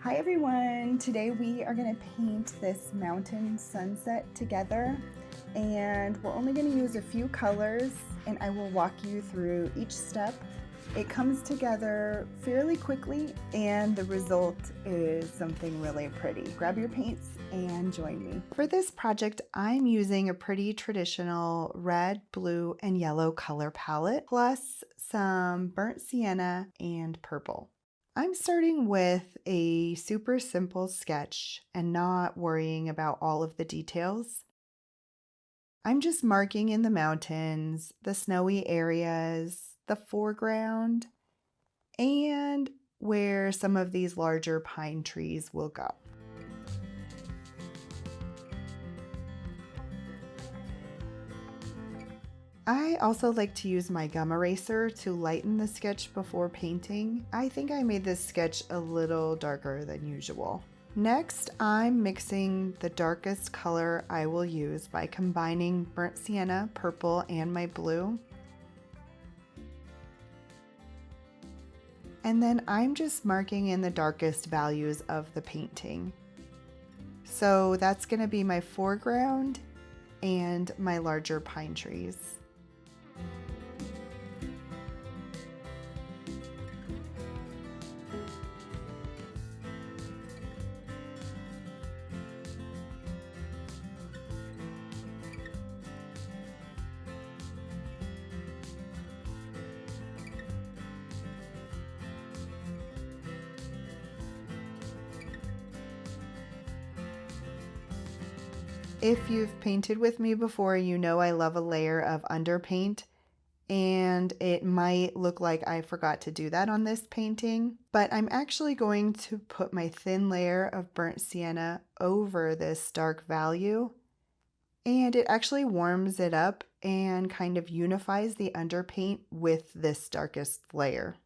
Hi everyone! Today we are going to paint this mountain sunset together, and we're only going to use a few colors and I will walk you through each step. It comes together fairly quickly and the result is something really pretty. Grab your paints and join me. For this project, I'm using a pretty traditional red, blue, and yellow color palette, plus some burnt sienna and purple. I'm starting with a super simple sketch and not worrying about all of the details. I'm just marking in the mountains, the snowy areas, the foreground, and where some of these larger pine trees will go. I also like to use my gum eraser to lighten the sketch before painting. I think I made this sketch a little darker than usual. Next, I'm mixing the darkest color I will use by combining burnt sienna, purple, and my blue. And then I'm just marking in the darkest values of the painting. So that's going to be my foreground and my larger pine trees. If you've painted with me before, you know I love a layer of underpaint, and it might look like I forgot to do that on this painting, but I'm actually going to put my thin layer of burnt sienna over this dark value, and it actually warms it up and kind of unifies the underpaint with this darkest layer.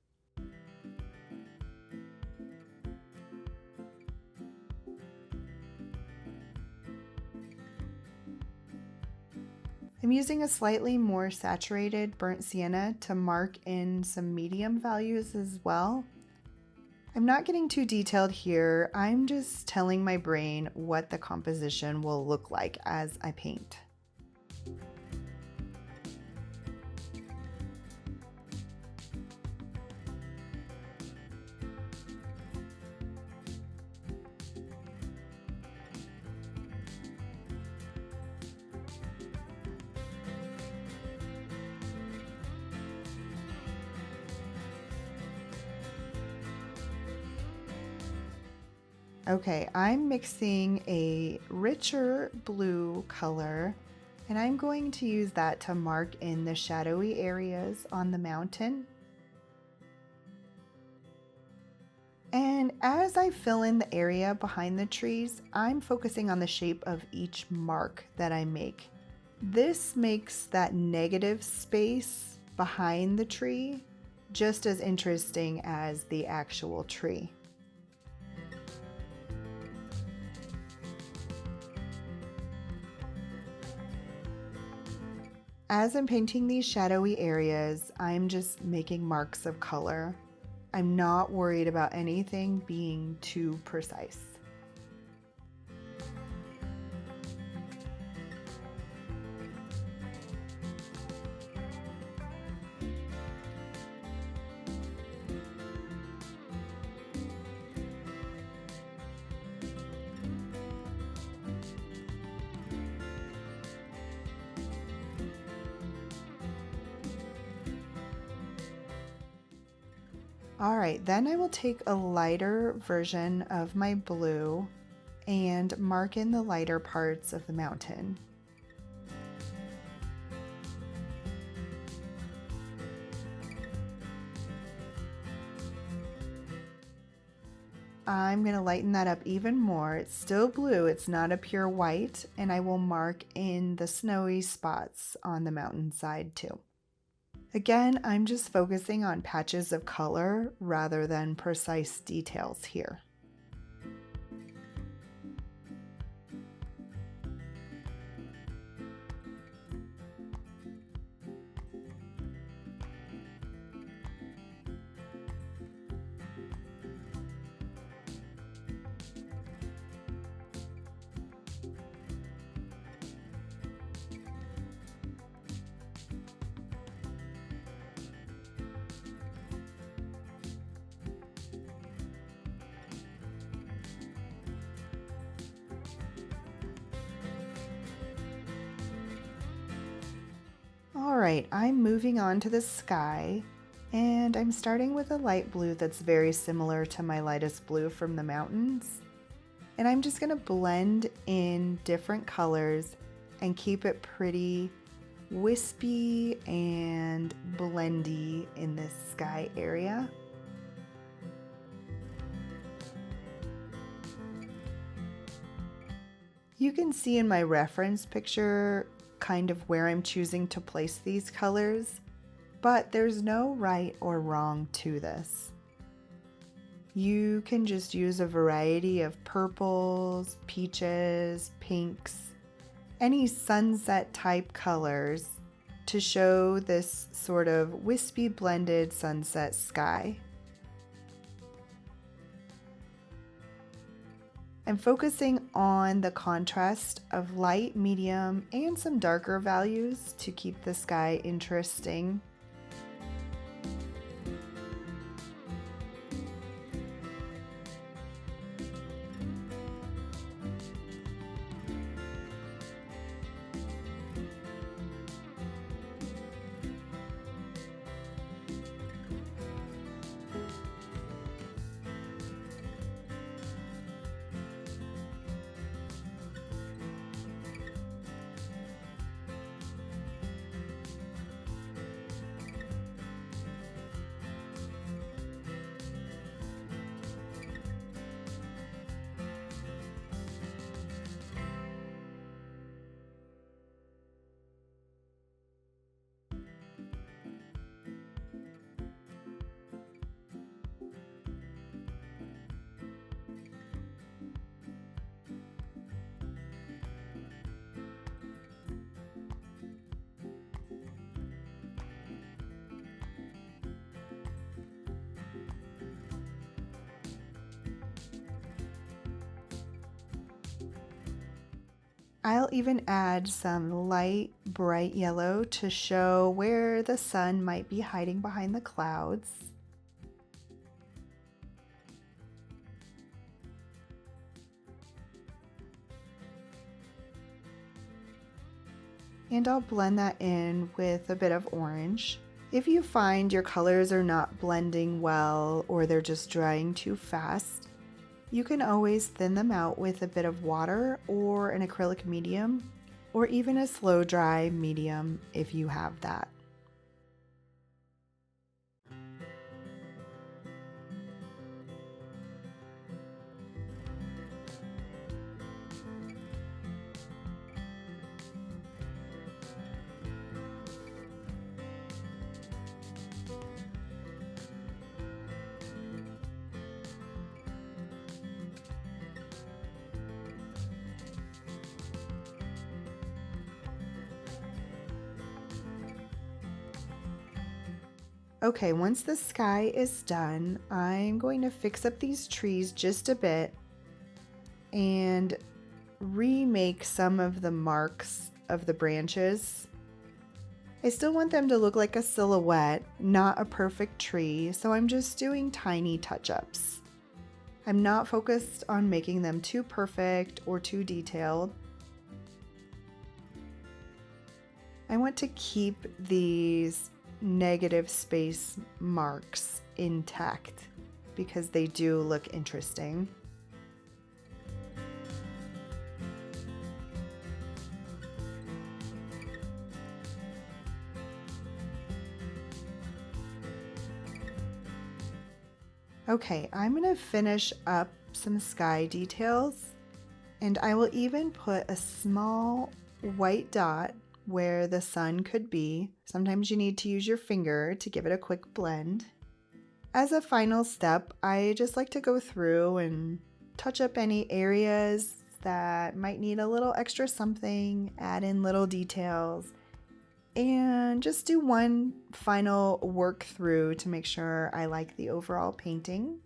I'm using a slightly more saturated burnt sienna to mark in some medium values as well. I'm not getting too detailed here, I'm just telling my brain what the composition will look like as I paint. Okay, I'm mixing a richer blue color, and I'm going to use that to mark in the shadowy areas on the mountain. And as I fill in the area behind the trees, I'm focusing on the shape of each mark that I make. This makes that negative space behind the tree just as interesting as the actual tree. As I'm painting these shadowy areas, I'm just making marks of color. I'm not worried about anything being too precise. Alright, then I will take a lighter version of my blue and mark in the lighter parts of the mountain. I'm going to lighten that up even more. It's still blue, it's not a pure white, and I will mark in the snowy spots on the mountainside too. Again, I'm just focusing on patches of color rather than precise details here. All right, I'm moving on to the sky, and I'm starting with a light blue that's very similar to my lightest blue from the mountains. And I'm just gonna blend in different colors and keep it pretty wispy and blendy in this sky area. You can see in my reference picture kind of where I'm choosing to place these colors, but there's no right or wrong to this. You can just use a variety of purples, peaches, pinks, any sunset type colors to show this sort of wispy blended sunset sky. I'm focusing on the contrast of light, medium, and some darker values to keep the sky interesting. I'll even add some light, bright yellow to show where the sun might be hiding behind the clouds. And I'll blend that in with a bit of orange. If you find your colors are not blending well or they're just drying too fast, you can always thin them out with a bit of water or an acrylic medium, or even a slow dry medium if you have that. Okay, once the sky is done, I'm going to fix up these trees just a bit and remake some of the marks of the branches. I still want them to look like a silhouette, not a perfect tree, so I'm just doing tiny touch-ups. I'm not focused on making them too perfect or too detailed. I want to keep these negative space marks intact because they do look interesting. Okay, I'm gonna finish up some sky details, and I will even put a small white dot where the sun could be. Sometimes you need to use your finger to give it a quick blend. As a final step, I just like to go through and touch up any areas that might need a little extra something, add in little details, and just do one final work through to make sure I like the overall painting.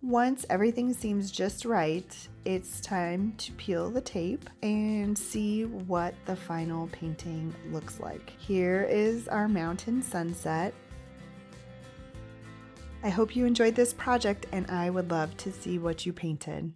Once everything seems just right, it's time to peel the tape and see what the final painting looks like. Here is our mountain sunset. I hope you enjoyed this project, and I would love to see what you painted.